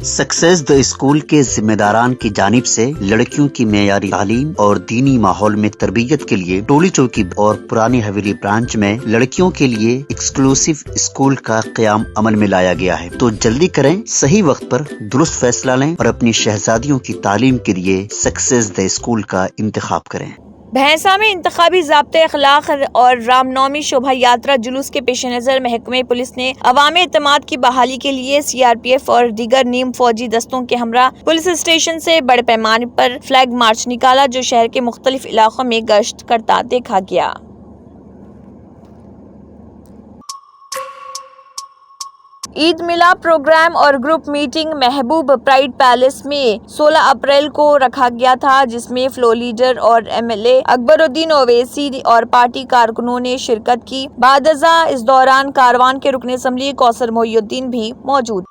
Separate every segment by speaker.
Speaker 1: Success the school के जिम्मेदारान की जानिब से लड़कियों की मेयारी तालीम और दीनी माहौल में तरबियत के लिए टोली चौकी और पुरानी हवेली ब्रांच में लड़कियों के लिए एक्सक्लूसिव स्कूल का क़याम अमल में लाया गया है। तो जल्दी करें, सही वक्त पर दुरुस्त फैसला लें और अपनी शहजादियों की तालीम के लिए सक्सेस द स्कूल का इंतखाब करें।
Speaker 2: भैंसा में इंतखाबी ज़ाब्ते अखलाक और रामनवमी शोभा यात्रा जुलूस के पेश नज़र महकमे पुलिस ने अवामी एतमाद की बहाली के लिए CRPF और दीगर नीम फौजी दस्तों के हमरा पुलिस स्टेशन से बड़े पैमाने पर फ्लैग मार्च निकाला, जो शहर के मुख्तलिफ इलाकों में गश्त करता देखा गया। ईद मिलाद प्रोग्राम और ग्रुप मीटिंग महबूब प्राइड पैलेस में 16 अप्रैल को रखा गया था, जिसमें फ्लोर लीडर और MLA अकबरुद्दीन ओवैसी और पार्टी कारकुनों ने शिरकत की। बादजा इस दौरान कारवान के रुकन असम्बली कौसर मोहिउद्दीन भी मौजूद।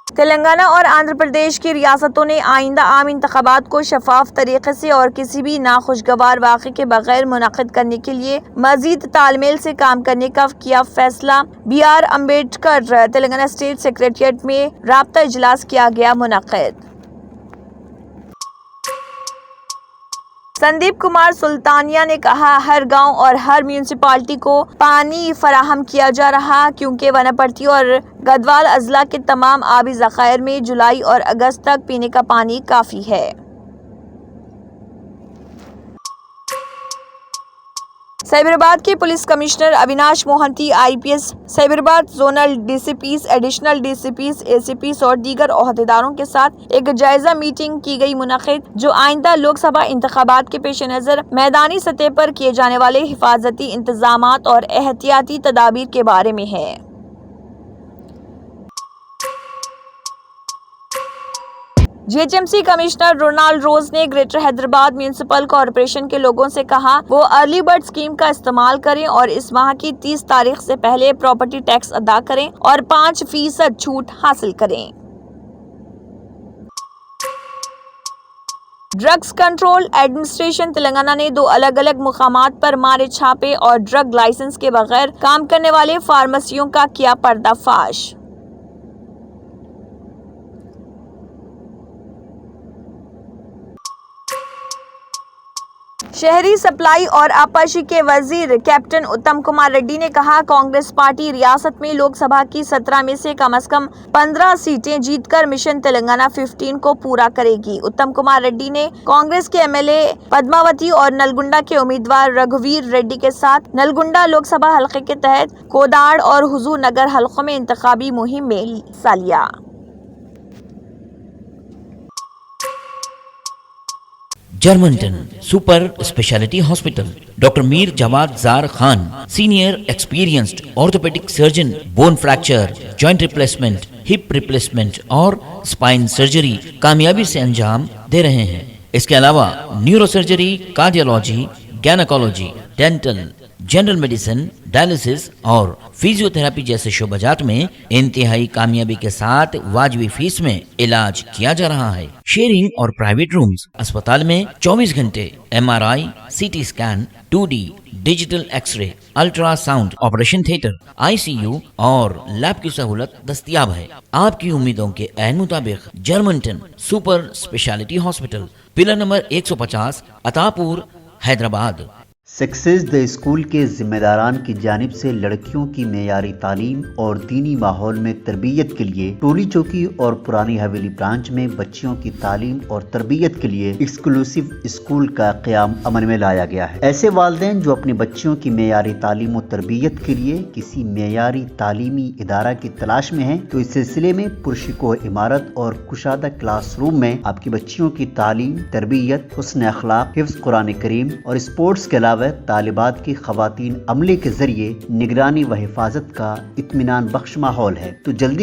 Speaker 2: तेलंगाना और आंध्र प्रदेश की रियासतों ने आइंदा आम इंतखाबात को शफाफ तरीके से और किसी भी नाखुशगवार वाक़े के बगैर मुनक़िद करने के लिए मज़ीद तालमेल से काम करने का किया फैसला। BR Ambedkar Telangana state secretariat में राब्ता इजलास किया गया मुनक़िद। संदीप कुमार सुल्तानिया ने कहा, हर गांव और हर म्यूनिसिपालिटी को पानी फराहम किया जा रहा, क्योंकि वनापट्टी और गदवाल अजला के तमाम आबी ज़खायर में जुलाई और अगस्त तक पीने का पानी काफ़ी है। साइबराबाद के police commissioner Avinash Mohanty IPS, Cyberabad zonal DCPs, additional DCPs, ACPs और दीगर ओहदेदारों के साथ एक जायजा मीटिंग की गई मुनक़िद, जो आइंदा लोकसभा इंतखाबात के पेश नज़र मैदानी सतह पर किए जाने वाले हिफाजती इंतजामात और एहतियाती तदाबीर के बारे में है। GHMC कमिश्नर रोनाल्ड रोज ने ग्रेटर हैदराबाद म्यूनिसिपल कॉरपोरेशन के लोगों से कहा वो अर्ली बर्ड स्कीम का इस्तेमाल करें और इस माह की 30 तारीख से पहले प्रॉपर्टी टैक्स अदा करें और 5% छूट हासिल करें। ड्रग्स कंट्रोल एडमिनिस्ट्रेशन तेलंगाना ने 2 अलग अलग मुकामात पर मारे छापे और ड्रग लाइसेंस के बगैर काम करने वाले फार्मेसियों का किया पर्दाफाश। शहरी सप्लाई और आपाशी के वजीर कैप्टन उत्तम कुमार रेड्डी ने कहा, कांग्रेस पार्टी रियासत में लोकसभा की 17 में से कम 15 सीटें जीतकर मिशन तेलंगाना 15 को पूरा करेगी। उत्तम कुमार रेड्डी ने कांग्रेस के MLA पद्मावती और नलगुंडा के उम्मीदवार रघुवीर रेड्डी के साथ नलगुंडा लोकसभा हल्के के तहत कोदाड़ और हुजूर नगर हल्कों में इंतखाबी मुहिम में हिस्सा लिया।
Speaker 3: Germanten super speciality hospital, doctor Mir Jawad Jar Khan, senior experienced orthopaedic surgeon, bone fracture, joint replacement, hip replacement और स्पाइन सर्जरी कामयाबी से अंजाम दे रहे हैं। इसके अलावा neuro surgery, cardiology, gynaecology, dental, general medicine, dialysis और फिजियोथेरेपी जैसे शोबाजात में इंतहाई कामयाबी के साथ वाजिबी फीस में इलाज किया जा रहा है। शेयरिंग और प्राइवेट रूम्स, अस्पताल में 24 घंटे MRI, CT scan, 2D digital X-ray, ultrasound, operation theatre, ICU और लैब की सहूलत दस्तयाब है। आपकी उम्मीदों के ऐन मुताबिक Germanten super speciality hospital, pillar number 150, Attapur, Hyderabad.
Speaker 1: Success the school के जिम्मेदारान की जानिब से लड़कियों की मेयारी तालीम और दीनी माहौल में तरबियत के लिए टोली चौकी और पुरानी हवेली ब्रांच में बच्चियों की तालीम और तरबियत के लिए एक्सक्लूसिव स्कूल का क़याम अमल में लाया गया है। ऐसे वालिदैन जो अपनी बच्चियों की मेयारी तालीम और तरबियत के लिए किसी मेयारी तालीमी इदारा की तलाश में हैं, तो इस सिलसिले में पुरशिको इमारत और कुशादा क्लासरूम में आपकी बच्चियों की तालीम, तरबियत, हुस्न अखलाक, हिफ्ज़ कुरान करीम और स्पोर्ट्स के अलावा तालिबात की खवातीन अमले के जरिए निगरानी व हिफाजत का इत्मीनान बख्श माहौल है। तो जल्दी